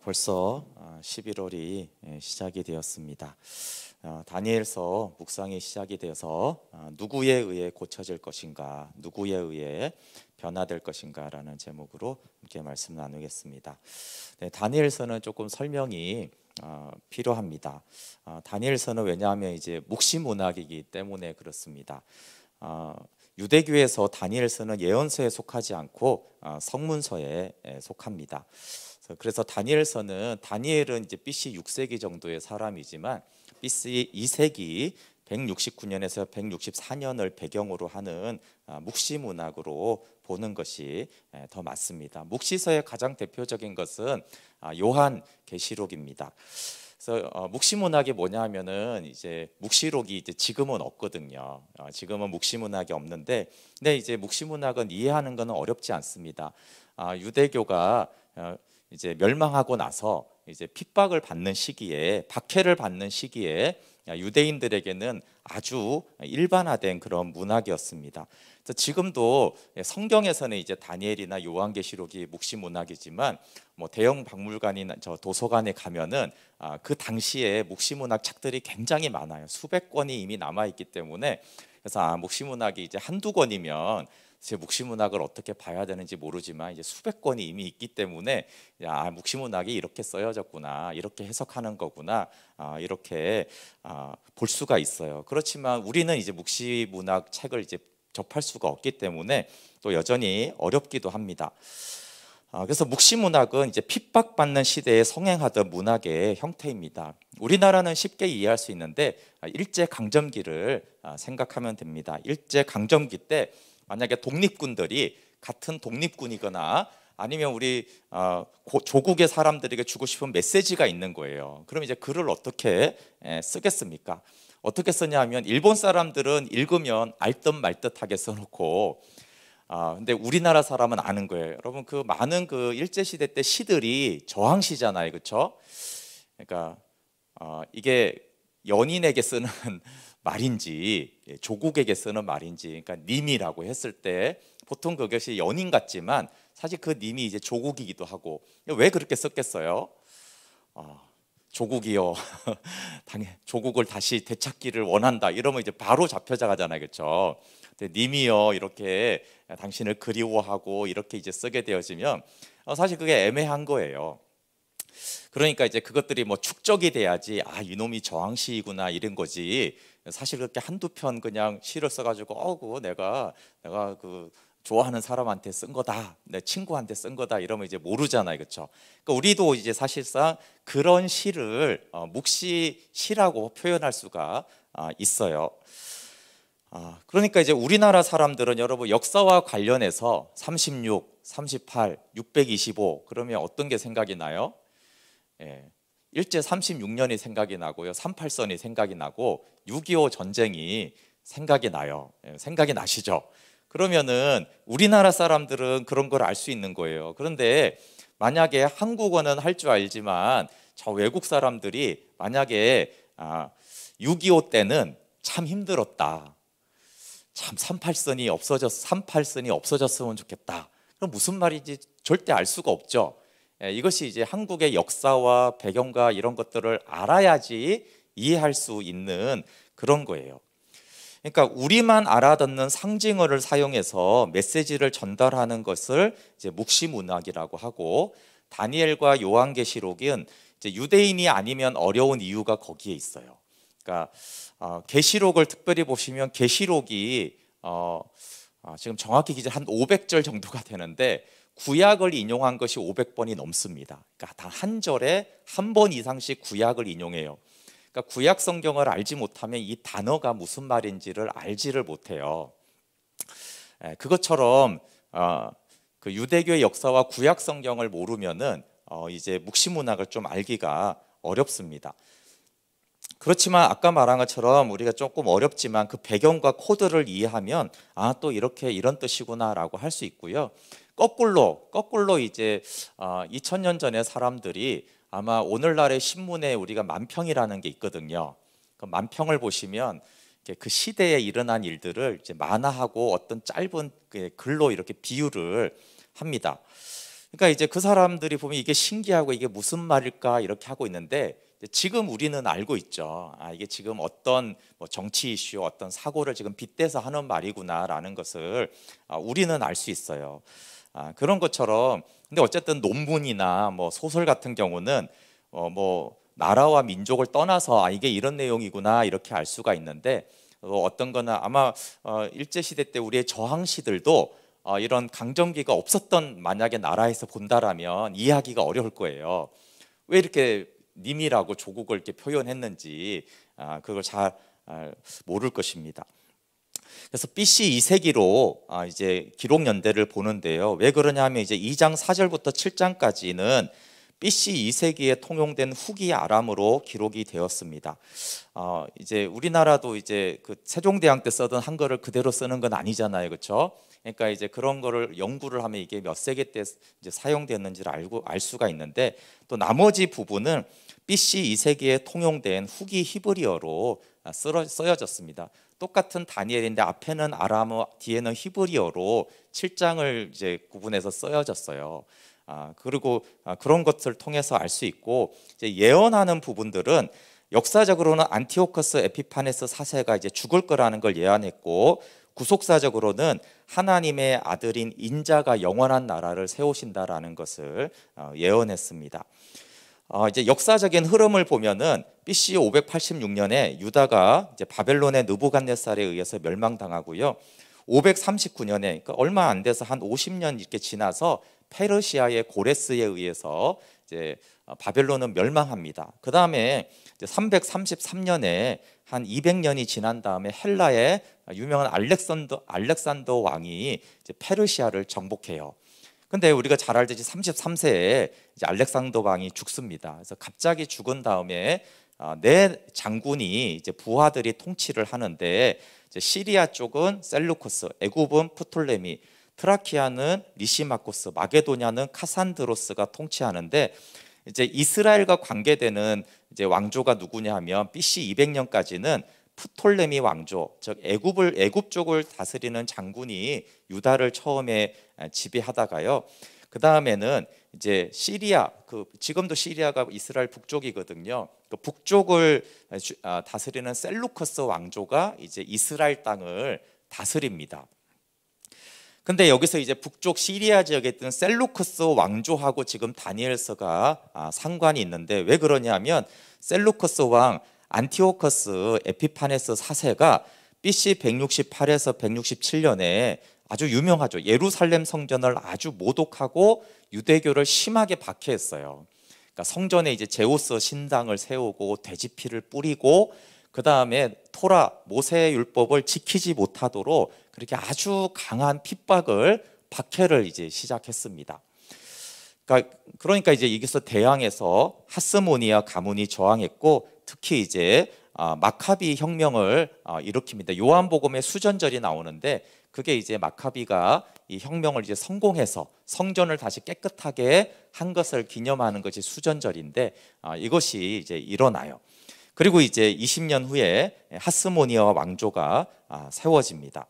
벌써 11월이 시작이 되었습니다. 다니엘서 묵상이 시작이 되어서 누구에 의해 고쳐질 것인가, 누구에 의해 변화될 것인가라는 제목으로 함께 말씀 나누겠습니다. 다니엘서는 조금 설명이 필요합니다. 다니엘서는 왜냐하면 이제 묵시문학이기 때문에 그렇습니다. 유대교에서 다니엘서는 예언서에 속하지 않고 성문서에 속합니다. 그래서 다니엘은 이제 BC 6세기 정도의 사람이지만 BC 2세기 169년에서 164년을 배경으로 하는 묵시문학으로 보는 것이 더 맞습니다. 묵시서의 가장 대표적인 것은 요한계시록입니다. 그래서 묵시문학이 뭐냐면은 이제 묵시록이 이제 지금은 없거든요. 지금은 묵시문학이 없는데, 근데 이제 묵시문학은 이해하는 것은 어렵지 않습니다. 유대교가 이제 멸망하고 나서 이제 핍박을 받는 시기에, 박해를 받는 시기에 유대인들에게는 아주 일반화된 그런 문학이었습니다. 그래서 지금도 성경에서는 이제 다니엘이나 요한계시록이 묵시문학이지만 뭐 대형 박물관이나 도서관에 가면은 그 당시에 묵시문학 책들이 굉장히 많아요. 수백 권이 이미 남아 있기 때문에, 그래서 묵시문학이 이제 한두 권이면 제 묵시문학을 어떻게 봐야 되는지 모르지만 이제 수백 권이 이미 있기 때문에 묵시문학이 이렇게 써여졌구나, 이렇게 해석하는 거구나, 이렇게 볼 수가 있어요. 그렇지만 우리는 이제 묵시문학 책을 이제 접할 수가 없기 때문에 또 여전히 어렵기도 합니다. 그래서 묵시문학은 이제 핍박받는 시대에 성행하던 문학의 형태입니다. 우리나라는 쉽게 이해할 수 있는데 일제강점기를 생각하면 됩니다. 일제강점기 때 만약에 독립군들이 같은 독립군이거나 아니면 우리 조국의 사람들에게 주고 싶은 메시지가 있는 거예요. 그럼 이제 글을 어떻게 쓰겠습니까? 어떻게 쓰냐 하면 일본 사람들은 읽으면 알듯 말듯하게 써놓고 근데 우리나라 사람은 아는 거예요. 여러분, 그 많은 그 일제시대 때 시들이 저항시잖아요, 그렇죠? 그러니까 이게 연인에게 쓰는 말인지 조국에게 쓰는 말인지, 그러니까 님이라고 했을 때 보통 그것이 연인 같지만 사실 그 님이 이제 조국이기도 하고, 왜 그렇게 썼겠어요? 조국이요, 조국을 다시 되찾기를 원한다 이러면 이제 바로 잡혀가잖아요, 그렇죠? 근데 님이요 이렇게 당신을 그리워하고 이렇게 이제 쓰게 되어지면 사실 그게 애매한 거예요. 그러니까 이제 그것들이 뭐 축적이 돼야지 이놈이 저항시이구나 이런 거지, 사실 그렇게 한두 편 그냥 시를 써가지고 그거 내가 그 좋아하는 사람한테 쓴 거다, 내 친구한테 쓴 거다 이러면 이제 모르잖아요, 그렇죠? 그러니까 우리도 이제 사실상 그런 시를 묵시시라고 표현할 수가 있어요. 그러니까 이제 우리나라 사람들은 여러분 역사와 관련해서 36, 38, 625 그러면 어떤 게 생각이 나요? 일제 36년이 생각이 나고요, 38선이 생각이 나고 6.25 전쟁이 생각이 나요. 생각이 나시죠? 그러면은 우리나라 사람들은 그런 걸 알 수 있는 거예요. 그런데 만약에 한국어는 할 줄 알지만 저 외국 사람들이 만약에 6.25 때는 참 힘들었다, 참 38선이 없어졌으면 좋겠다, 그럼 무슨 말인지 절대 알 수가 없죠. 이것이 이제 한국의 역사와 배경과 이런 것들을 알아야지 이해할 수 있는 그런 거예요. 그러니까 우리만 알아듣는 상징어를 사용해서 메시지를 전달하는 것을 이제 묵시문학이라고 하고, 다니엘과 요한계시록은 이제 유대인이 아니면 어려운 이유가 거기에 있어요. 그러니까 계시록을 특별히 보시면 계시록이 지금 정확히 기준 한 500절 정도가 되는데 구약을 인용한 것이 500번이 넘습니다. 그러니까 단 한 절에 한 번 이상씩 구약을 인용해요. 그러니까 구약 성경을 알지 못하면 이 단어가 무슨 말인지를 알지를 못해요. 그것처럼 그 유대교의 역사와 구약 성경을 모르면은 이제 묵시문학을 좀 알기가 어렵습니다. 그렇지만 아까 말한 것처럼 우리가 조금 어렵지만 그 배경과 코드를 이해하면 또 이렇게 이런 뜻이구나라고 할 수 있고요. 거꾸로 이제 2000년 전에 사람들이 아마 오늘날의 신문에 우리가 만평이라는 게 있거든요. 그 만평을 보시면 그 시대에 일어난 일들을 이제 만화하고 어떤 짧은 글로 이렇게 비유를 합니다. 그러니까 이제 그 사람들이 보면 이게 신기하고 이게 무슨 말일까 이렇게 하고 있는데, 지금 우리는 알고 있죠. 이게 지금 어떤 뭐 정치 이슈, 어떤 사고를 지금 빗대서 하는 말이구나라는 것을 우리는 알 수 있어요. 그런 것처럼, 근데 어쨌든 논문이나 뭐 소설 같은 경우는 뭐 나라와 민족을 떠나서 이게 이런 내용이구나 이렇게 알 수가 있는데, 어떤 거는 아마 일제 시대 때 우리의 저항시들도 이런 강점기가 없었던 만약에 나라에서 본다라면 이해하기가 어려울 거예요. 왜 이렇게 님이라고 조국을 이렇게 표현했는지 그걸 잘 모를 것입니다. 그래서 BC 2세기로 이제 기록 연대를 보는데요. 왜 그러냐면 이제 2장 4절부터 7장까지는 BC 2세기에 통용된 후기 아람어로 기록이 되었습니다. 이제 우리나라도 이제 그 세종대왕 때 쓰던 한글을 그대로 쓰는 건 아니잖아요, 그렇죠? 그러니까 이제 그런 거를 연구를 하면 이게 몇 세기 때 이제 사용됐는지를 알 수가 있는데, 또 나머지 부분은 BC 2세기에 통용된 후기 히브리어로 쓰여졌습니다. 똑같은 다니엘인데 앞에는 아람어, 뒤에는 히브리어로 7장을 이제 구분해서 쓰여졌어요. 그리고 그런 것을 통해서 알 수 있고, 이제 예언하는 부분들은 역사적으로는 안티오커스 에피파네스 4세가 이제 죽을 거라는 걸 예언했고, 구속사적으로는 하나님의 아들인 인자가 영원한 나라를 세우신다라는 것을 예언했습니다. 이제 역사적인 흐름을 보면은 BC 586년에 유다가 이제 바벨론의 느부갓네살에 의해서 멸망당하고요. 539년에, 그러니까 얼마 안 돼서 한 50년 이렇게 지나서 페르시아의 고레스에 의해서 이제 바벨론은 멸망합니다. 그 다음에 333년에 한 200년이 지난 다음에 헬라의 유명한 알렉산더 왕이 이제 페르시아를 정복해요. 근데 우리가 잘 알듯이 33세에 이제 알렉산더 왕이 죽습니다. 그래서 갑자기 죽은 다음에 네 장군이 이제 부하들이 통치를 하는데, 이제 시리아 쪽은 셀루쿠스, 애굽은 프톨레미, 트라키아는 리시마코스, 마게도냐는 카산드로스가 통치하는데, 이제 이스라엘과 관계되는 이제 왕조가 누구냐 하면 BC 200년까지는 프톨레미 왕조, 즉 애굽 쪽을 다스리는 장군이 유다를 처음에 지배하다가요. 그 다음에는 이제 시리아, 지금도 시리아가 이스라엘 북쪽이거든요. 그 북쪽을 다스리는 셀루커스 왕조가 이제 이스라엘 땅을 다스립니다. 근데 여기서 이제 북쪽 시리아 지역에 있던 셀루커스 왕조하고 지금 다니엘서가 상관이 있는데, 왜 그러냐면 셀루커스 왕 안티오커스 에피파네스 4세가 BC 168에서 167년에 아주 유명하죠. 예루살렘 성전을 아주 모독하고 유대교를 심하게 박해했어요. 그러니까 성전에 이제 제우스 신당을 세우고 돼지피를 뿌리고, 그 다음에 토라 모세의 율법을 지키지 못하도록 그렇게 아주 강한 핍박을, 박해를 이제 시작했습니다. 그러니까 이제 여기서 대항해서 하스모니아 가문이 저항했고, 특히 이제 마카비 혁명을 일으킵니다. 요한복음에 수전절이 나오는데, 그게 이제 마카비가 이 혁명을 이제 성공해서 성전을 다시 깨끗하게 한 것을 기념하는 것이 수전절인데, 이것이 이제 일어나요. 그리고 이제 20년 후에 하스모니아 왕조가 세워집니다.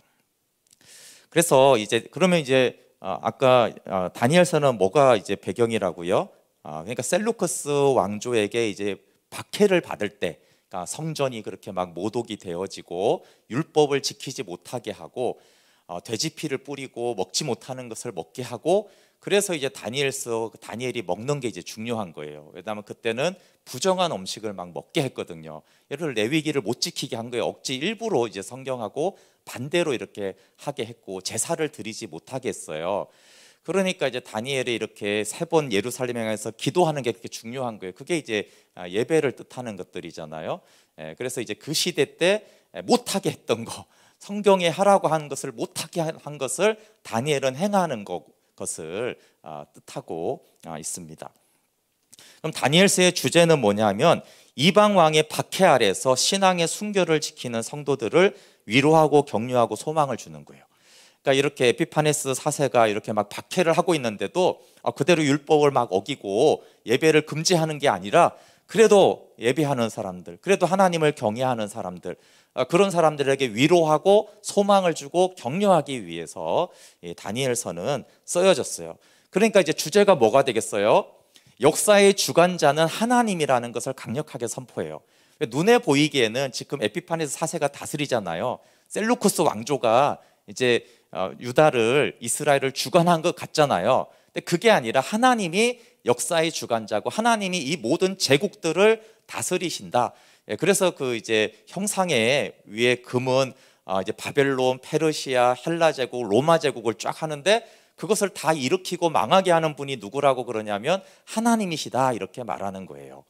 그래서 이제 그러면 이제 아까 다니엘서는 뭐가 이제 배경이라고요? 그러니까 셀루커스 왕조에게 이제 박해를 받을 때, 그러니까 성전이 그렇게 막 모독이 되어지고 율법을 지키지 못하게 하고 돼지피를 뿌리고 먹지 못하는 것을 먹게 하고, 그래서 이제 다니엘이 먹는 게 이제 중요한 거예요. 왜냐하면 그때는 부정한 음식을 막 먹게 했거든요. 예를 들어 레위기를 못 지키게 한 거예요. 억지 일부러 이제 성경하고 반대로 이렇게 하게 했고, 제사를 드리지 못하게 했어요. 그러니까 이제 다니엘이 이렇게 3번 예루살렘에 가서 기도하는 게 그렇게 중요한 거예요. 그게 이제 예배를 뜻하는 것들이잖아요. 그래서 이제 그 시대 때 못하게 했던 거, 성경에 하라고 한 것을 못하게 한 것을 다니엘은 행하는 것을 뜻하고 있습니다. 그럼 다니엘서의 주제는 뭐냐면, 이방 왕의 박해 아래서 신앙의 순결을 지키는 성도들을 위로하고 격려하고 소망을 주는 거예요. 그러니까 이렇게 에피파네스 4세가 이렇게 막 박해를 하고 있는데도 그대로 율법을 막 어기고 예배를 금지하는 게 아니라, 그래도 예배하는 사람들, 그래도 하나님을 경외하는 사람들, 그런 사람들에게 위로하고 소망을 주고 격려하기 위해서 다니엘서는 쓰여졌어요. 그러니까 이제 주제가 뭐가 되겠어요? 역사의 주관자는 하나님이라는 것을 강력하게 선포해요. 눈에 보이기에는 지금 에피파네스 4세가 다스리잖아요. 셀루쿠스 왕조가 이제 유다를, 이스라엘을 주관한 것 같잖아요. 근데 그게 아니라 하나님이 역사의 주관자고 하나님이 이 모든 제국들을 다스리신다. 그래서 그 이제 형상의 위에 금은 이제 바벨론, 페르시아, 헬라 제국, 로마 제국을 쫙 하는데 그것을 다 일으키고 망하게 하는 분이 누구라고 그러냐면 하나님이시다, 이렇게 말하는 거예요.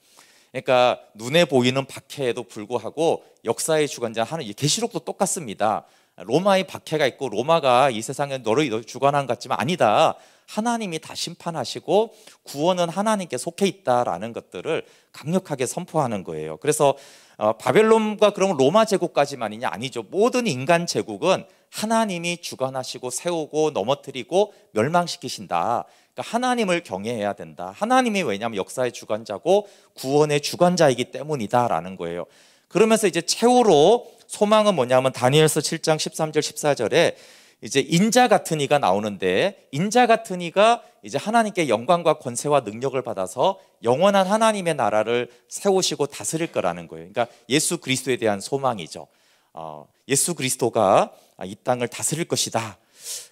그러니까 눈에 보이는 박해에도 불구하고 역사의 주관자 하나님, 계시록도 똑같습니다. 로마의 박해가 있고 로마가 이 세상에 너를 주관한 것 같지만 아니다. 하나님이 다 심판하시고 구원은 하나님께 속해 있다라는 것들을 강력하게 선포하는 거예요. 그래서 바벨론과 그럼 로마 제국까지만이냐? 아니죠. 모든 인간 제국은 하나님이 주관하시고 세우고 넘어뜨리고 멸망시키신다. 그러니까 하나님을 경외해야 된다. 하나님이 왜냐하면 역사의 주관자고 구원의 주관자이기 때문이다라는 거예요. 그러면서 이제 최후로 소망은 뭐냐면 다니엘서 7장 13절 14절에 이제 인자 같은 이가 나오는데, 인자 같은 이가 이제 하나님께 영광과 권세와 능력을 받아서 영원한 하나님의 나라를 세우시고 다스릴 거라는 거예요. 그러니까 예수 그리스도에 대한 소망이죠. 예수 그리스도가 이 땅을 다스릴 것이다.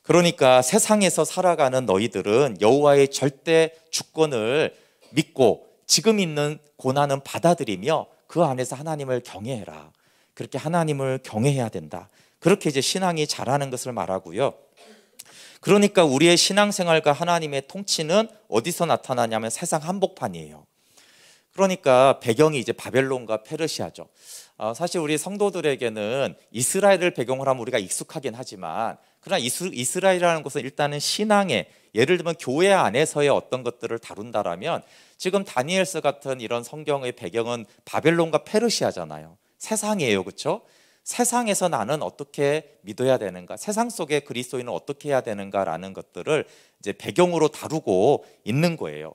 그러니까 세상에서 살아가는 너희들은 여호와의 절대 주권을 믿고 지금 있는 고난은 받아들이며 그 안에서 하나님을 경외해라. 그렇게 하나님을 경외해야 된다. 그렇게 이제 신앙이 자라는 것을 말하고요. 그러니까 우리의 신앙생활과 하나님의 통치는 어디서 나타나냐면 세상 한복판이에요. 그러니까 배경이 이제 바벨론과 페르시아죠. 사실 우리 성도들에게는 이스라엘을 배경으로 하면 우리가 익숙하긴 하지만, 그러나 이스라엘이라는 것은 일단은 신앙의, 예를 들면 교회 안에서의 어떤 것들을 다룬다라면 지금 다니엘서 같은 이런 성경의 배경은 바벨론과 페르시아잖아요. 세상이에요, 그렇죠? 세상에서 나는 어떻게 믿어야 되는가, 세상 속에 그리스도인은 어떻게 해야 되는가라는 것들을 이제 배경으로 다루고 있는 거예요.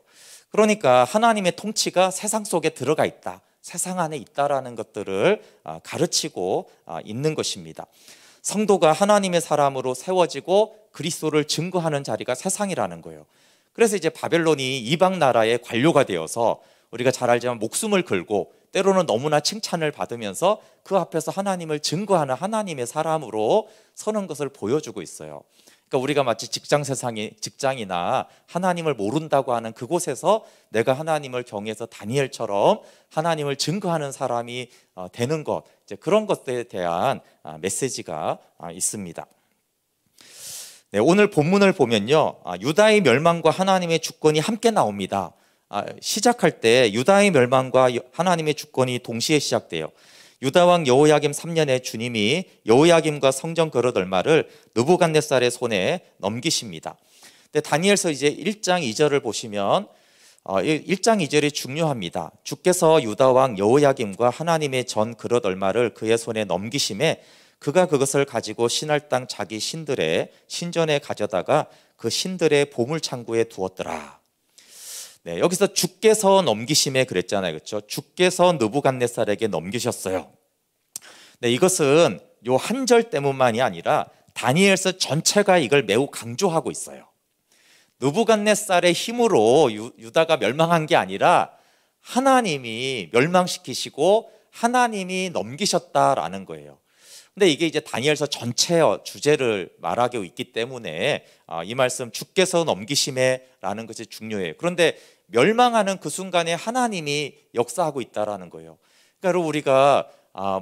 그러니까 하나님의 통치가 세상 속에 들어가 있다, 세상 안에 있다라는 것들을 가르치고 있는 것입니다. 성도가 하나님의 사람으로 세워지고 그리스도를 증거하는 자리가 세상이라는 거예요. 그래서 이제 바벨론이 이방 나라의 관료가 되어서 우리가 잘 알지만 목숨을 걸고 때로는 너무나 칭찬을 받으면서 그 앞에서 하나님을 증거하는 하나님의 사람으로 서는 것을 보여주고 있어요. 그러니까 우리가 마치 직장이나 하나님을 모른다고 하는 그곳에서 내가 하나님을 경외해서 다니엘처럼 하나님을 증거하는 사람이 되는 것, 이제 그런 것에 대한 메시지가 있습니다. 네, 오늘 본문을 보면요, 유다의 멸망과 하나님의 주권이 함께 나옵니다. 시작할 때 유다의 멸망과 하나님의 주권이 동시에 시작돼요. 유다왕 여호야김 3년에 주님이 여호야김과 성전 그릇 얼마를 느부갓네살의 손에 넘기십니다. 근데 다니엘서 이제 1장 2절을 보시면 1장 2절이 중요합니다. 주께서 유다왕 여호야김과 하나님의 전 그릇 얼마를 그의 손에 넘기심에 그가 그것을 가지고 신할 땅 자기 신들의 신전에 가져다가 그 신들의 보물 창고에 두었더라. 네, 여기서 주께서 넘기심에 그랬잖아요, 그렇죠? 주께서 느부갓네살에게 넘기셨어요. 네, 이것은 요 한 절 때문만이 아니라 다니엘서 전체가 이걸 매우 강조하고 있어요. 느부갓네살의 힘으로 유다가 멸망한 게 아니라 하나님이 멸망시키시고 하나님이 넘기셨다라는 거예요. 근데 이게 이제 다니엘서 전체의 주제를 말하고 있기 때문에 이 말씀 주께서 넘기심에라는 것이 중요해요. 그런데 멸망하는 그 순간에 하나님이 역사하고 있다라는 거예요. 그러니까 우리가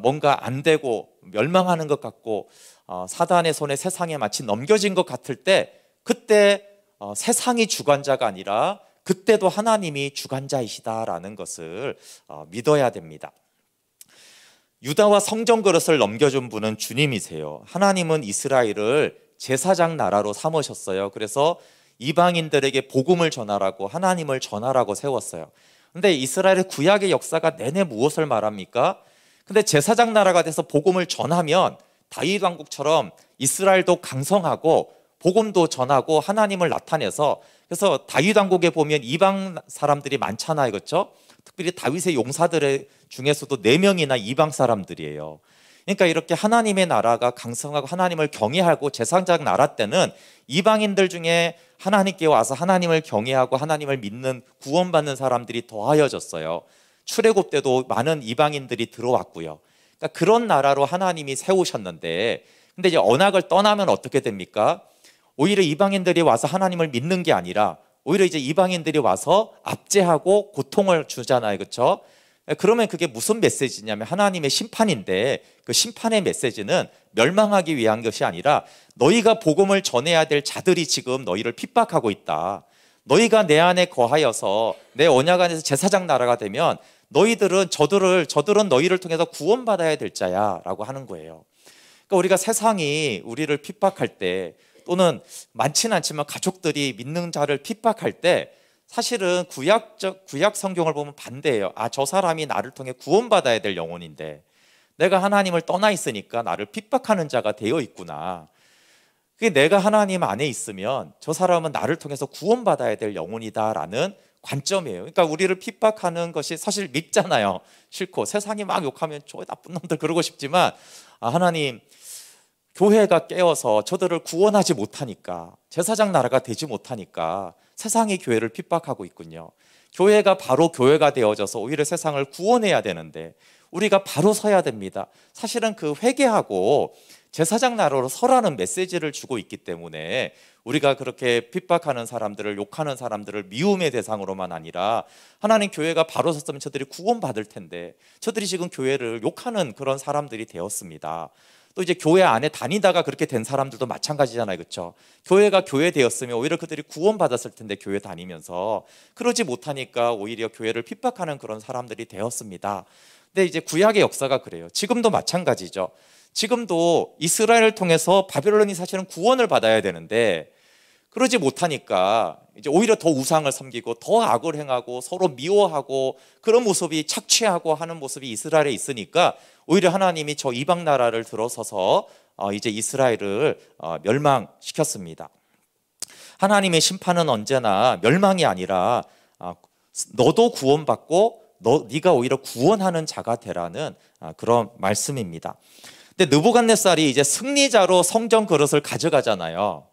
뭔가 안 되고 멸망하는 것 같고 사단의 손에 세상에 마치 넘겨진 것 같을 때, 그때 세상이 주관자가 아니라 그때도 하나님이 주관자이시다라는 것을 믿어야 됩니다. 유다와 성전 그릇을 넘겨준 분은 주님이세요. 하나님은 이스라엘을 제사장 나라로 삼으셨어요. 그래서 이방인들에게 복음을 전하라고, 하나님을 전하라고 세웠어요. 근데 이스라엘의 구약의 역사가 내내 무엇을 말합니까? 근데 제사장 나라가 돼서 복음을 전하면 다윗 왕국처럼 이스라엘도 강성하고 복음도 전하고 하나님을 나타내서, 그래서 다윗 왕국에 보면 이방 사람들이 많잖아요, 그렇죠? 특별히 다윗의 용사들 중에서도 4명이나 이방 사람들이에요. 그러니까 이렇게 하나님의 나라가 강성하고 하나님을 경외하고 제사장 나라 때는 이방인들 중에 하나님께 와서 하나님을 경외하고 하나님을 믿는 구원받는 사람들이 더하여졌어요. 출애굽 때도 많은 이방인들이 들어왔고요. 그러니까 그런 나라로 하나님이 세우셨는데, 근데 이제 언약을 떠나면 어떻게 됩니까? 오히려 이방인들이 와서 하나님을 믿는 게 아니라 오히려 이제 이방인들이 와서 압제하고 고통을 주잖아요. 그렇죠? 그러면 그게 무슨 메시지냐면 하나님의 심판인데, 그 심판의 메시지는 멸망하기 위한 것이 아니라 너희가 복음을 전해야 될 자들이 지금 너희를 핍박하고 있다. 너희가 내 안에 거하여서 내 언약 안에서 제사장 나라가 되면 너희들은 저들은 너희를 통해서 구원받아야 될 자야 라고 하는 거예요. 그러니까 우리가 세상이 우리를 핍박할 때, 또는 많지는 않지만 가족들이 믿는 자를 핍박할 때 사실은 구약 성경을 보면 반대예요. 저 사람이 나를 통해 구원받아야 될 영혼인데 내가 하나님을 떠나 있으니까 나를 핍박하는 자가 되어 있구나. 그게 내가 하나님 안에 있으면 저 사람은 나를 통해서 구원받아야 될 영혼이다라는 관점이에요. 그러니까 우리를 핍박하는 것이 사실 밉잖아요. 싫고 세상이 막 욕하면 저 나쁜 놈들 그러고 싶지만, 하나님, 교회가 깨어서 저들을 구원하지 못하니까, 제사장 나라가 되지 못하니까 세상이 교회를 핍박하고 있군요. 교회가 바로 교회가 되어져서 오히려 세상을 구원해야 되는데 우리가 바로 서야 됩니다. 사실은 그 회개하고 제사장 나라로 서라는 메시지를 주고 있기 때문에 우리가 그렇게 핍박하는 사람들을, 욕하는 사람들을 미움의 대상으로만 아니라, 하나님 교회가 바로 섰으면 저들이 구원받을 텐데 저들이 지금 교회를 욕하는 그런 사람들이 되었습니다. 또 이제 교회 안에 다니다가 그렇게 된 사람들도 마찬가지잖아요. 그렇죠? 교회가 교회 되었으면 오히려 그들이 구원받았을 텐데 교회 다니면서 그러지 못하니까 오히려 교회를 핍박하는 그런 사람들이 되었습니다. 근데 이제 구약의 역사가 그래요. 지금도 마찬가지죠. 지금도 이스라엘을 통해서 바벨론이 사실은 구원을 받아야 되는데 그러지 못하니까 이제 오히려 더 우상을 섬기고 더 악을 행하고 서로 미워하고 그런 모습이 착취하고 하는 모습이 이스라엘에 있으니까 오히려 하나님이 저 이방 나라를 들어서서 이제 이스라엘을 멸망시켰습니다. 하나님의 심판은 언제나 멸망이 아니라 너도 구원받고 네가 오히려 구원하는 자가 되라는 그런 말씀입니다. 근데 느부갓네살이 이제 승리자로 성전 그릇을 가져가잖아요.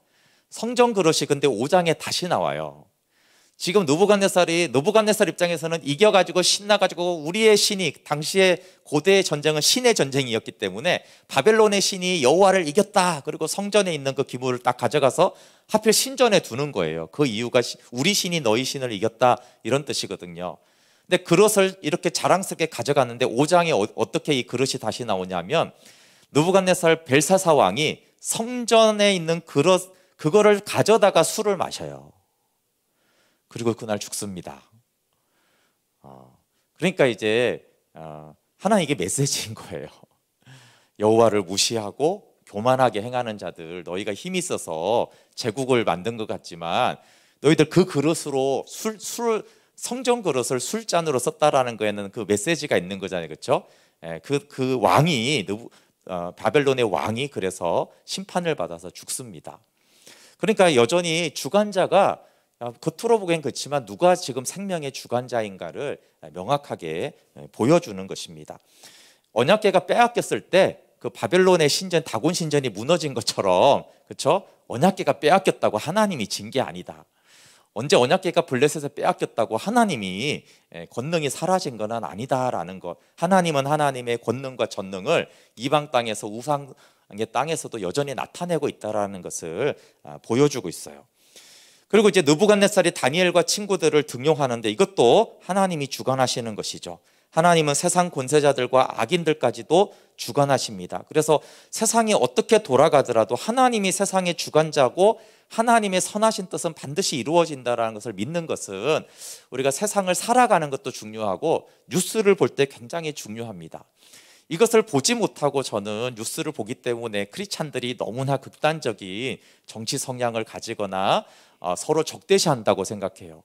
성전 그릇이 근데 5장에 다시 나와요. 지금 느부갓네살 입장에서는 이겨가지고 신나가지고 우리의 신이, 당시에 고대의 전쟁은 신의 전쟁이었기 때문에 바벨론의 신이 여호와를 이겼다, 그리고 성전에 있는 그 기물을 딱 가져가서 하필 신전에 두는 거예요. 그 이유가 우리 신이 너희 신을 이겼다 이런 뜻이거든요. 근데 그릇을 이렇게 자랑스럽게 가져갔는데 5장에 어떻게 이 그릇이 다시 나오냐면, 느부갓네살 벨사사 왕이 성전에 있는 그거를 가져다가 술을 마셔요. 그리고 그날 죽습니다. 그러니까 이제 하나님, 이게 메시지인 거예요. 여호와를 무시하고 교만하게 행하는 자들, 너희가 힘이 있어서 제국을 만든 것 같지만 너희들 그 그릇으로 성전 그릇을 술잔으로 썼다라는 거에는 그 메시지가 있는 거잖아요. 그렇죠? 그 왕이, 바벨론의 왕이 그래서 심판을 받아서 죽습니다. 그러니까 여전히 주관자가, 겉으로 보기엔 그렇지만 누가 지금 생명의 주관자인가를 명확하게 보여주는 것입니다. 언약궤가 빼앗겼을 때 그 바벨론의 신전, 다곤 신전이 무너진 것처럼, 그렇죠? 언약궤가 빼앗겼다고 하나님이 진 게 아니다. 언제 언약궤가 블레셋에서 빼앗겼다고 하나님이 권능이 사라진 건 아니다라는 것. 하나님은 하나님의 권능과 전능을 이방 땅에서, 우상의 땅에서도 여전히 나타내고 있다라는 것을 보여주고 있어요. 그리고 이제 느부갓네살이 다니엘과 친구들을 등용하는데 이것도 하나님이 주관하시는 것이죠. 하나님은 세상 권세자들과 악인들까지도 주관하십니다. 그래서 세상이 어떻게 돌아가더라도 하나님이 세상의 주관자고 하나님의 선하신 뜻은 반드시 이루어진다는 것을 믿는 것은 우리가 세상을 살아가는 것도 중요하고 뉴스를 볼 때 굉장히 중요합니다. 이것을 보지 못하고 저는 뉴스를 보기 때문에 크리스찬들이 너무나 극단적인 정치 성향을 가지거나 서로 적대시한다고 생각해요.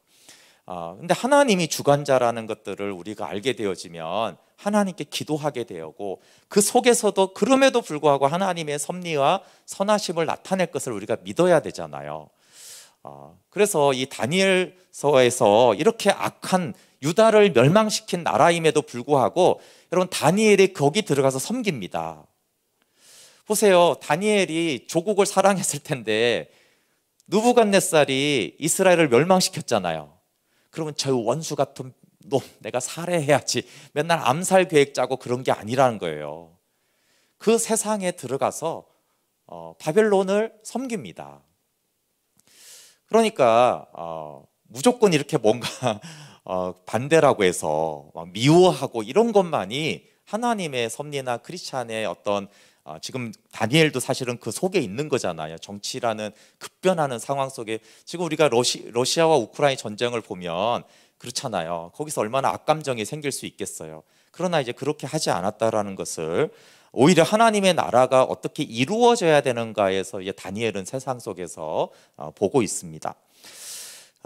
근데 하나님이 주관자라는 것들을 우리가 알게 되어지면 하나님께 기도하게 되고, 그 속에서도 그럼에도 불구하고 하나님의 섭리와 선하심을 나타낼 것을 우리가 믿어야 되잖아요. 그래서 이 다니엘서에서 이렇게 악한 유다를 멸망시킨 나라임에도 불구하고 여러분, 다니엘이 거기 들어가서 섬깁니다. 보세요. 다니엘이 조국을 사랑했을 텐데 느부갓네살이 이스라엘을 멸망시켰잖아요. 그러면 저 원수 같은 놈 내가 살해해야지 맨날 암살 계획 짜고 그런 게 아니라는 거예요. 그 세상에 들어가서 바벨론을 섬깁니다. 그러니까 무조건 이렇게 뭔가 반대라고 해서 미워하고 이런 것만이 하나님의 섭리나 크리스찬의 어떤 지금 다니엘도 사실은 그 속에 있는 거잖아요. 정치라는 급변하는 상황 속에 지금 우리가 러시아와 우크라이나 전쟁을 보면 그렇잖아요. 거기서 얼마나 악감정이 생길 수 있겠어요. 그러나 이제 그렇게 하지 않았다라는 것을 오히려 하나님의 나라가 어떻게 이루어져야 되는가에서 이제 다니엘은 세상 속에서 보고 있습니다.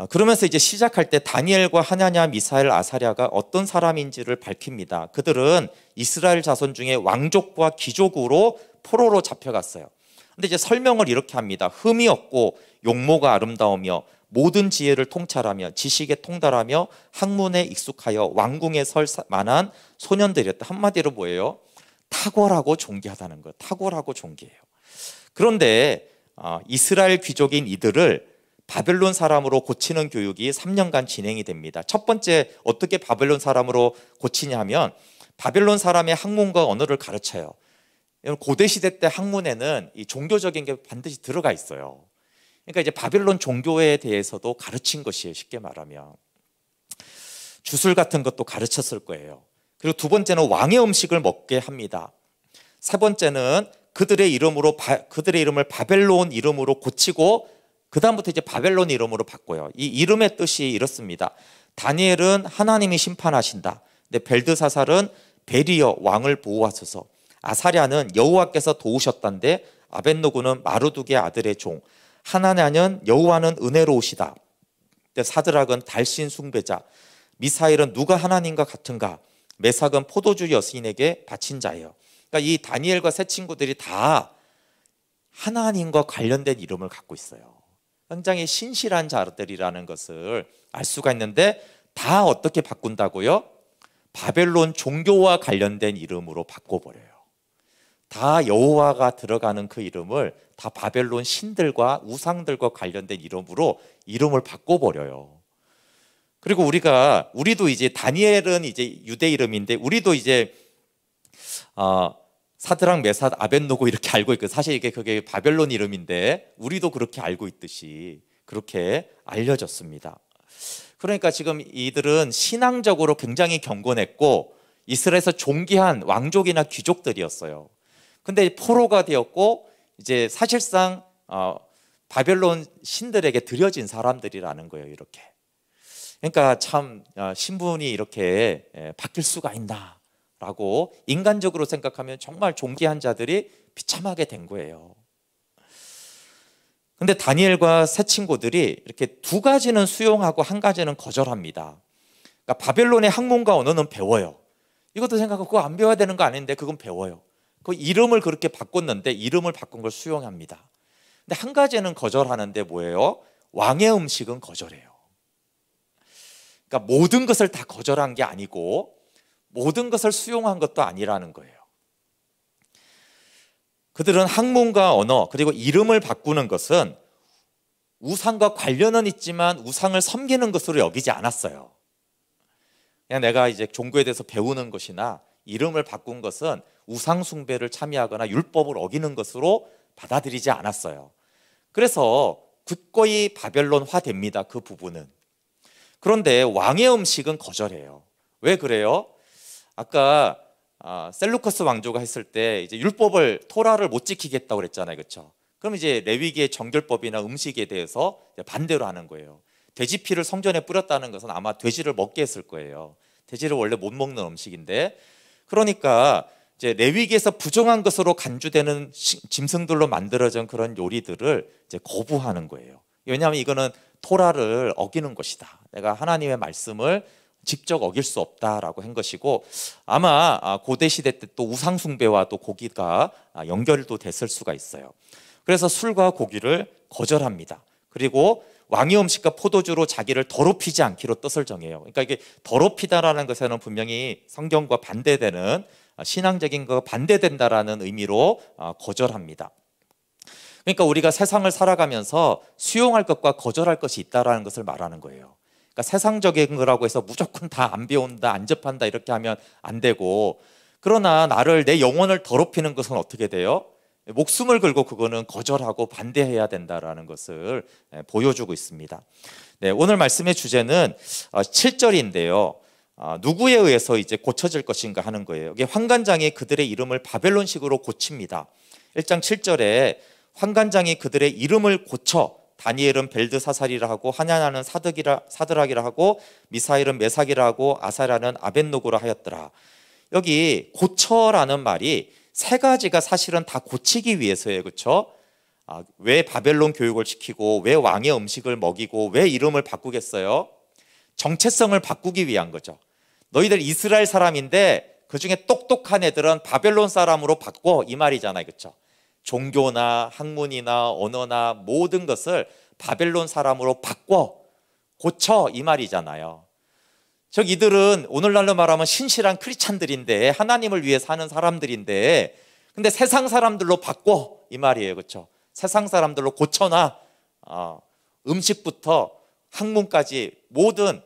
그러면서 이제 시작할 때 다니엘과 하나냐, 미사엘, 아사랴가 어떤 사람인지를 밝힙니다. 그들은 이스라엘 자손 중에 왕족과 귀족으로 포로로 잡혀갔어요. 근데 이제 설명을 이렇게 합니다. 흠이 없고 용모가 아름다우며 모든 지혜를 통찰하며 지식에 통달하며 학문에 익숙하여 왕궁에 설 만한 소년들이었다. 한마디로 뭐예요? 탁월하고 존귀하다는 거예요. 탁월하고 존귀해요. 그런데 이스라엘 귀족인 이들을 바벨론 사람으로 고치는 교육이 3년간 진행이 됩니다. 첫 번째 어떻게 바벨론 사람으로 고치냐 하면 바벨론 사람의 학문과 언어를 가르쳐요. 고대 시대 때 학문에는 이 종교적인 게 반드시 들어가 있어요. 그러니까 이제 바벨론 종교에 대해서도 가르친 것이에요. 쉽게 말하면 주술 같은 것도 가르쳤을 거예요. 그리고 두 번째는 왕의 음식을 먹게 합니다. 세 번째는 그들의 이름을 바벨론 이름으로 고치고 그 다음부터 이제 바벨론 이름으로 바꿔요. 이 이름의 뜻이 이렇습니다. 다니엘은 하나님이 심판하신다. 근데 벨드사살은 베리어 왕을 보호하소서. 아사랴는 여호와께서 도우셨단데 아벳노고는 마르둑의 아들의 종. 하나냐는 여호와는 은혜로우시다. 사드락은 달신 숭배자. 미사일은 누가 하나님과 같은가. 메삭은 포도주 여신에게 바친 자예요. 그러니까 이 다니엘과 세 친구들이 다 하나님과 관련된 이름을 갖고 있어요. 굉장히 신실한 자들이라는 것을 알 수가 있는데 다 어떻게 바꾼다고요? 바벨론 종교와 관련된 이름으로 바꿔버려요. 다 여호와가 들어가는 그 이름을 다 바벨론 신들과 우상들과 관련된 이름으로 이름을 바꿔버려요. 그리고 우리도 이제 다니엘은 이제 유대 이름인데 우리도 이제 사드락, 메삭, 아벳노고 이렇게 알고 있고 사실 이게 그게 바벨론 이름인데 우리도 그렇게 알고 있듯이 그렇게 알려졌습니다. 그러니까 지금 이들은 신앙적으로 굉장히 경건했고 이스라엘에서 존귀한 왕족이나 귀족들이었어요. 근데 포로가 되었고 이제 사실상 바벨론 신들에게 드려진 사람들이라는 거예요. 이렇게. 그러니까 참 신분이 이렇게 바뀔 수가 있나 라고 인간적으로 생각하면 정말 존귀한 자들이 비참하게 된 거예요. 근데 다니엘과 세 친구들이 이렇게 두 가지는 수용하고 한 가지는 거절합니다. 그러니까 바벨론의 학문과 언어는 배워요. 이것도 생각하고 그거 안 배워야 되는 거 아닌데 그건 배워요. 그 이름을 그렇게 바꿨는데 이름을 바꾼 걸 수용합니다. 근데 한 가지는 거절하는데 뭐예요? 왕의 음식은 거절해요. 그러니까 모든 것을 다 거절한 게 아니고 모든 것을 수용한 것도 아니라는 거예요. 그들은 학문과 언어 그리고 이름을 바꾸는 것은 우상과 관련은 있지만 우상을 섬기는 것으로 여기지 않았어요. 그냥 내가 이제 종교에 대해서 배우는 것이나 이름을 바꾼 것은 우상 숭배를 참여하거나 율법을 어기는 것으로 받아들이지 않았어요. 그래서 굳건히 바벨론화 됩니다. 그 부분은. 그런데 왕의 음식은 거절해요. 왜 그래요? 아까 셀루커스 왕조가 했을 때 이제 율법을 토라를 못 지키겠다고 그랬잖아요, 그렇죠? 그럼 이제 레위기의 정결법이나 음식에 대해서 반대로 하는 거예요. 돼지 피를 성전에 뿌렸다는 것은 아마 돼지를 먹게 했을 거예요. 돼지를 원래 못 먹는 음식인데, 그러니까 이제 레위기에서 부정한 것으로 간주되는 짐승들로 만들어진 그런 요리들을 이제 거부하는 거예요. 왜냐하면 이거는 토라를 어기는 것이다. 내가 하나님의 말씀을 직접 어길 수 없다라고 한 것이고 아마 고대 시대 때 또 우상 숭배와 또 고기가 연결도 됐을 수가 있어요. 그래서 술과 고기를 거절합니다. 그리고 왕의 음식과 포도주로 자기를 더럽히지 않기로 뜻을 정해요. 그러니까 이게 더럽히다라는 것에는 분명히 성경과 반대되는 신앙적인 거 반대된다라는 의미로 거절합니다. 그러니까 우리가 세상을 살아가면서 수용할 것과 거절할 것이 있다라는 것을 말하는 거예요. 그러니까 세상적인 거라고 해서 무조건 다 안 배운다, 안 접한다 이렇게 하면 안 되고, 그러나 내 영혼을 더럽히는 것은 어떻게 돼요? 목숨을 걸고 그거는 거절하고 반대해야 된다라는 것을 보여주고 있습니다. 네, 오늘 말씀의 주제는 7절인데요. 누구에 의해서 이제 고쳐질 것인가 하는 거예요. 이게 환관장이 그들의 이름을 바벨론식으로 고칩니다. 1장 7절에 환관장이 그들의 이름을 고쳐 다니엘은 벨드사살이라 하고 하냐나는 사드락이라 하고 미사일은 메삭이라 하고 아사랴는 아벳노고라 하였더라. 여기 고쳐라는 말이 세 가지가 사실은 다 고치기 위해서예요. 그렇죠? 왜 바벨론 교육을 시키고 왜 왕의 음식을 먹이고 왜 이름을 바꾸겠어요? 정체성을 바꾸기 위한 거죠. 너희들 이스라엘 사람인데 그중에 똑똑한 애들은 바벨론 사람으로 바꿔, 이 말이잖아요. 그렇죠? 종교나 학문이나 언어나 모든 것을 바벨론 사람으로 바꿔, 고쳐, 이 말이잖아요. 이들은 오늘날로 말하면 신실한 크리스찬들인데 하나님을 위해 사는 사람들인데 근데 세상 사람들로 바꿔, 이 말이에요. 그렇죠? 세상 사람들로 고쳐놔. 음식부터 학문까지 모든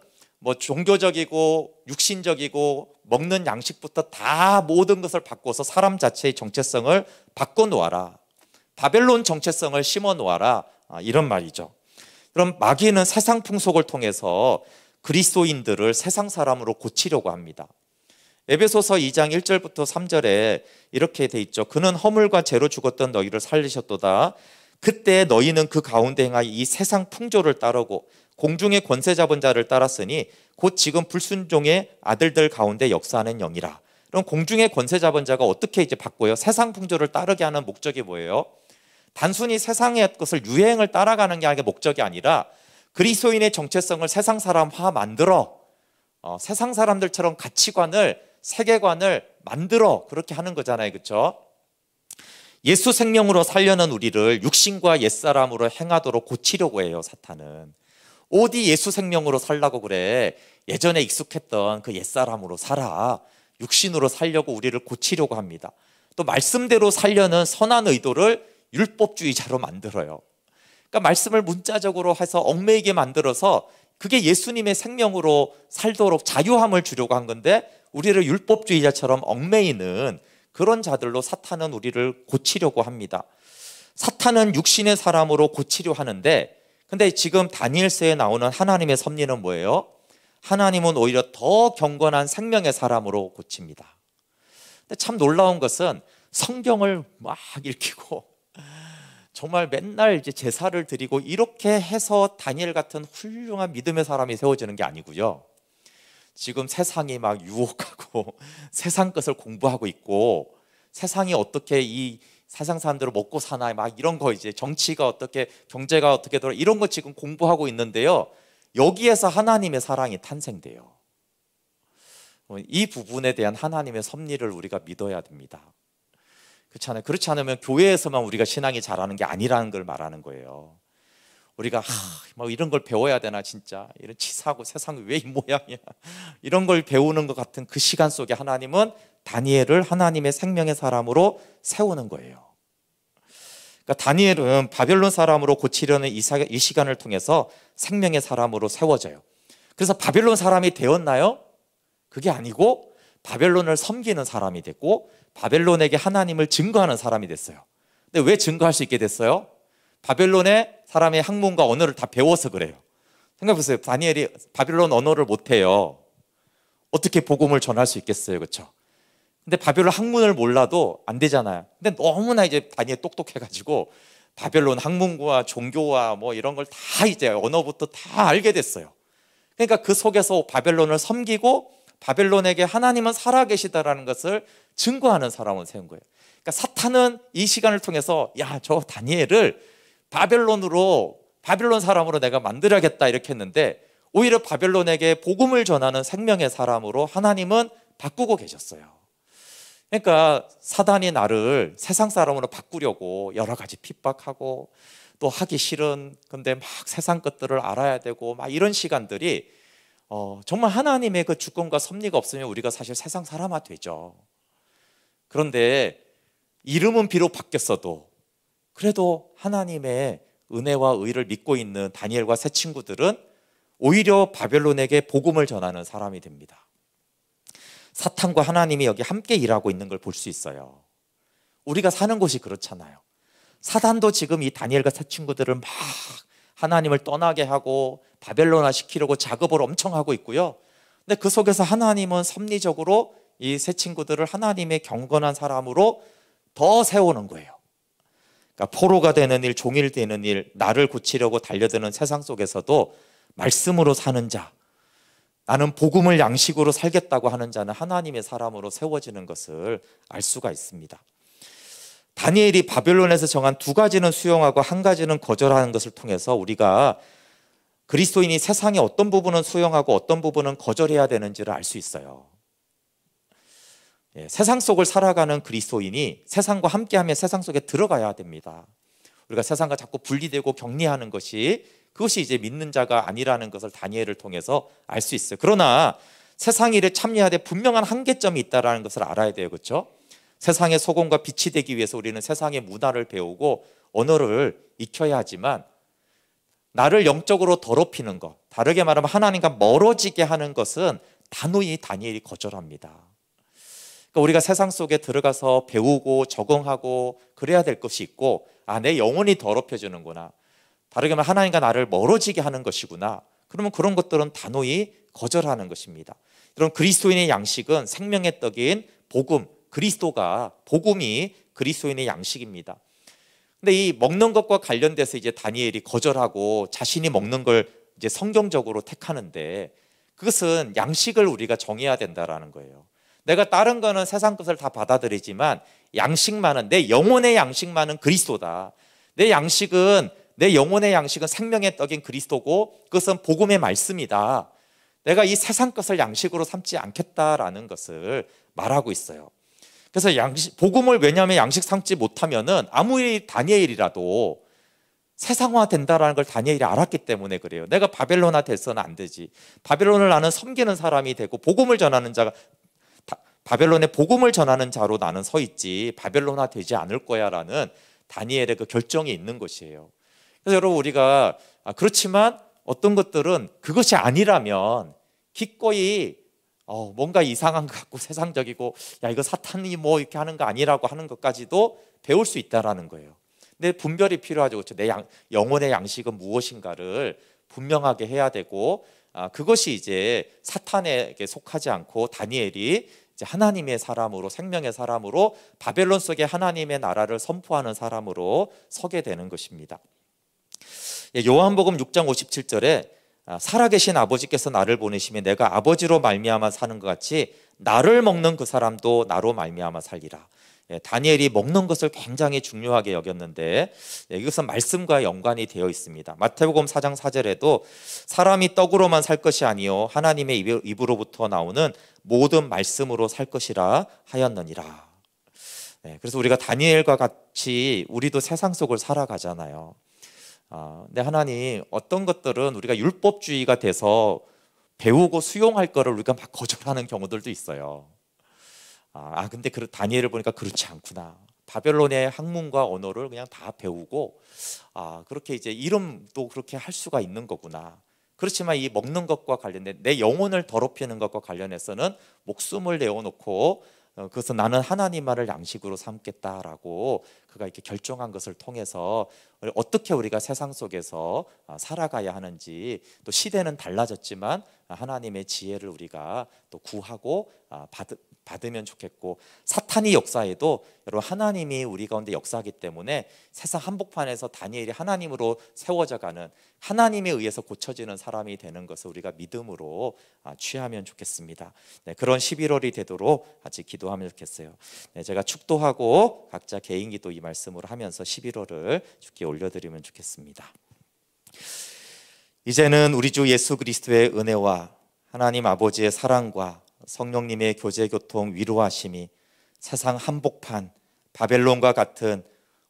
종교적이고 육신적이고 먹는 양식부터 다 모든 것을 바꿔서 사람 자체의 정체성을 바꿔 놓아라. 바벨론 정체성을 심어 놓아라. 이런 말이죠. 그럼 마귀는 세상 풍속을 통해서 그리스도인들을 세상 사람으로 고치려고 합니다. 에베소서 2장 1절부터 3절에 이렇게 돼 있죠. 그는 허물과 죄로 죽었던 너희를 살리셨도다. 그때 너희는 그 가운데 행하여 이 세상 풍조를 따르고 공중의 권세 잡은 자를 따랐으니 곧 지금 불순종의 아들들 가운데 역사하는 영이라. 그럼 공중의 권세 잡은 자가 어떻게 이제 바꿔요? 세상 풍조를 따르게 하는 목적이 뭐예요? 단순히 세상의 것을 유행을 따라가는 게 목적이 아니라 그리스도인의 정체성을 세상 사람화 만들어, 세상 사람들처럼 가치관을, 세계관을 만들어, 그렇게 하는 거잖아요. 그렇죠? 예수 생명으로 살려는 우리를 육신과 옛사람으로 행하도록 고치려고 해요. 사탄은. 어디 예수 생명으로 살라고 그래? 예전에 익숙했던 그 옛사람으로 살아. 육신으로 살려고 우리를 고치려고 합니다. 또 말씀대로 살려는 선한 의도를 율법주의자로 만들어요. 그러니까 말씀을 문자적으로 해서 얽매이게 만들어서 그게 예수님의 생명으로 살도록 자유함을 주려고 한 건데 우리를 율법주의자처럼 얽매이는 그런 자들로 사탄은 우리를 고치려고 합니다. 사탄은 육신의 사람으로 고치려 하는데, 근데 지금 다니엘서에 나오는 하나님의 섭리는 뭐예요? 하나님은 오히려 더 경건한 생명의 사람으로 고칩니다. 근데 참 놀라운 것은 성경을 막 읽히고 정말 맨날 이제 제사를 드리고 이렇게 해서 다니엘 같은 훌륭한 믿음의 사람이 세워지는 게 아니고요. 지금 세상이 막 유혹하고 세상 것을 공부하고 있고 세상이 어떻게 이 세상 사람들을 먹고 사나 막 이런 거 이제 정치가 어떻게 경제가 어떻게 돌아 이런 거 지금 공부하고 있는데요. 여기에서 하나님의 사랑이 탄생돼요. 이 부분에 대한 하나님의 섭리를 우리가 믿어야 됩니다. 그렇잖아요. 그렇지 않으면 교회에서만 우리가 신앙이 잘하는 게 아니라는 걸 말하는 거예요. 우리가 뭐 이런 걸 배워야 되나 진짜 이런 치사하고 세상이 왜 이 모양이야 이런 걸 배우는 것 같은 그 시간 속에 하나님은 다니엘을 하나님의 생명의 사람으로 세우는 거예요. 그러니까 다니엘은 바벨론 사람으로 고치려는 이 시간을 통해서 생명의 사람으로 세워져요. 그래서 바벨론 사람이 되었나요? 그게 아니고 바벨론을 섬기는 사람이 됐고 바벨론에게 하나님을 증거하는 사람이 됐어요. 근데 왜 증거할 수 있게 됐어요? 바벨론의 사람의 학문과 언어를 다 배워서 그래요. 생각해보세요. 다니엘이 바벨론 언어를 못해요. 어떻게 복음을 전할 수 있겠어요? 그렇죠? 근데 바벨론 학문을 몰라도 안 되잖아요. 근데 너무나 이제 다니엘 똑똑해가지고 바벨론 학문과 종교와 뭐 이런 걸 다 이제 언어부터 다 알게 됐어요. 그러니까 그 속에서 바벨론을 섬기고 바벨론에게 하나님은 살아계시다라는 것을 증거하는 사람을 세운 거예요. 그러니까 사탄은 이 시간을 통해서 야, 저 다니엘을 바벨론 사람으로 내가 만들어야겠다 이렇게 했는데 오히려 바벨론에게 복음을 전하는 생명의 사람으로 하나님은 바꾸고 계셨어요. 그러니까 사단이 나를 세상 사람으로 바꾸려고 여러 가지 핍박하고 또 하기 싫은 근데 막 세상 것들을 알아야 되고 막 이런 시간들이 정말 하나님의 그 주권과 섭리가 없으면 우리가 사실 세상 사람화 되죠. 그런데 이름은 비록 바뀌었어도 그래도 하나님의 은혜와 의를 믿고 있는 다니엘과 세 친구들은 오히려 바벨론에게 복음을 전하는 사람이 됩니다. 사탄과 하나님이 여기 함께 일하고 있는 걸 볼 수 있어요. 우리가 사는 곳이 그렇잖아요. 사단도 지금 이 다니엘과 세 친구들을 막 하나님을 떠나게 하고 바벨론화 시키려고 작업을 엄청 하고 있고요. 근데 그 속에서 하나님은 섭리적으로 이 세 친구들을 하나님의 경건한 사람으로 더 세우는 거예요. 그러니까 포로가 되는 일, 종일 되는 일, 나를 고치려고 달려드는 세상 속에서도 말씀으로 사는 자, 나는 복음을 양식으로 살겠다고 하는 자는 하나님의 사람으로 세워지는 것을 알 수가 있습니다. 다니엘이 바벨론에서 정한 두 가지는 수용하고 한 가지는 거절하는 것을 통해서 우리가 그리스도인이 세상의 어떤 부분은 수용하고 어떤 부분은 거절해야 되는지를 알 수 있어요. 세상 속을 살아가는 그리스도인이 세상과 함께하며 세상 속에 들어가야 됩니다. 우리가 세상과 자꾸 분리되고 격리하는 그것이 이제 믿는 자가 아니라는 것을 다니엘을 통해서 알 수 있어요. 그러나 세상 일에 참여하되 분명한 한계점이 있다는 것을 알아야 돼요. 그렇죠? 세상의 소금과 빛이 되기 위해서 우리는 세상의 문화를 배우고 언어를 익혀야 하지만 나를 영적으로 더럽히는 것, 다르게 말하면 하나님과 멀어지게 하는 것은 단호히 다니엘이 거절합니다. 그러니까 우리가 세상 속에 들어가서 배우고 적응하고 그래야 될 것이 있고, 내 영혼이 더럽혀지는구나, 다르게 말하면 하나님과 나를 멀어지게 하는 것이구나, 그러면 그런 것들은 단호히 거절하는 것입니다. 이런 그리스도인의 양식은 생명의 떡인 복음, 복음이 그리스도인의 양식입니다. 근데 이 먹는 것과 관련돼서 이제 다니엘이 거절하고 자신이 먹는 걸 이제 성경적으로 택하는데, 그것은 양식을 우리가 정해야 된다라는 거예요. 내가 다른 거는 세상 것을 다 받아들이지만 양식만은, 내 영혼의 양식만은 그리스도다. 내 영혼의 양식은 생명의 떡인 그리스도고 그것은 복음의 말씀이다. 내가 이 세상 것을 양식으로 삼지 않겠다라는 것을 말하고 있어요. 그래서 복음을 왜냐하면 양식 삼지 못하면은 아무리 다니엘이라도 세상화 된다라는 걸 다니엘이 알았기 때문에 그래요. 내가 바벨론화 돼서는 안 되지. 바벨론을 나는 섬기는 사람이 되고 복음을 전하는 자가, 바벨론의 복음을 전하는 자로 나는 서 있지 바벨론화 되지 않을 거야라는 다니엘의 그 결정이 있는 것이에요. 그래서 여러분, 우리가 그렇지만 어떤 것들은 그것이 아니라면 기꺼이 뭔가 이상한 것 같고 세상적이고, 이거 사탄이 뭐 이렇게 하는 거 아니라고 하는 것까지도 배울 수 있다라는 거예요. 근데 분별이 필요하죠. 그렇죠? 내 영혼의 양식은 무엇인가를 분명하게 해야 되고, 그것이 이제 사탄에게 속하지 않고 다니엘이 이제 하나님의 사람으로, 생명의 사람으로, 바벨론 속에 하나님의 나라를 선포하는 사람으로 서게 되는 것입니다. 요한복음 6장 57절에 살아계신 아버지께서 나를 보내시며 내가 아버지로 말미암아 사는 것 같이 나를 먹는 그 사람도 나로 말미암아 살리라. 다니엘이 먹는 것을 굉장히 중요하게 여겼는데 이것은 말씀과 연관이 되어 있습니다. 마태복음 4장 4절에도 사람이 떡으로만 살 것이 아니요 하나님의 입으로부터 나오는 모든 말씀으로 살 것이라 하였느니라. 그래서 우리가 다니엘과 같이 우리도 세상 속을 살아가잖아요. 근데 하나님, 어떤 것들은 우리가 율법주의가 돼서 배우고 수용할 거를 우리가 막 거절하는 경우들도 있어요. 근데 다니엘을 보니까 그렇지 않구나. 바벨론의 학문과 언어를 그냥 다 배우고, 그렇게 이제 이름도 그렇게 할 수가 있는 거구나. 그렇지만 이 먹는 것과 관련된 내 영혼을 더럽히는 것과 관련해서는 목숨을 내어놓고 그래서 나는 하나님만을 양식으로 삼겠다라고 그가 이렇게 결정한 것을 통해서 어떻게 우리가 세상 속에서 살아가야 하는지, 또 시대는 달라졌지만 하나님의 지혜를 우리가 또 구하고 받으면 좋겠고, 사탄이 역사에도 여러분 하나님이 우리 가운데 역사하기 때문에 세상 한복판에서 다니엘이 하나님으로 세워져가는, 하나님에 의해서 고쳐지는 사람이 되는 것을 우리가 믿음으로 취하면 좋겠습니다. 그런 11월이 되도록 같이 기도하면 좋겠어요. 제가 축도하고 각자 개인 기도 이 말씀으로 하면서 11월을 주께 올려드리면 좋겠습니다. 이제는 우리 주 예수 그리스도의 은혜와 하나님 아버지의 사랑과 성령님의 교제 교통 위로하심이 세상 한복판 바벨론과 같은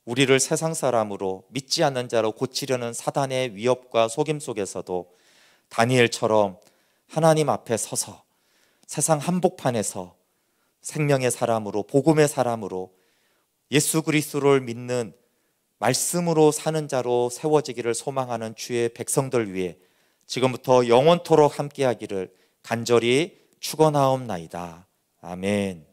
우리를 세상 사람으로 믿지 않는 자로 고치려는 사단의 위협과 속임 속에서도 다니엘처럼 하나님 앞에 서서 세상 한복판에서 생명의 사람으로, 복음의 사람으로, 예수 그리스도를 믿는 말씀으로 사는 자로 세워지기를 소망하는 주의 백성들 위해 지금부터 영원토록 함께하기를 간절히 축원하옵나이다. 아멘.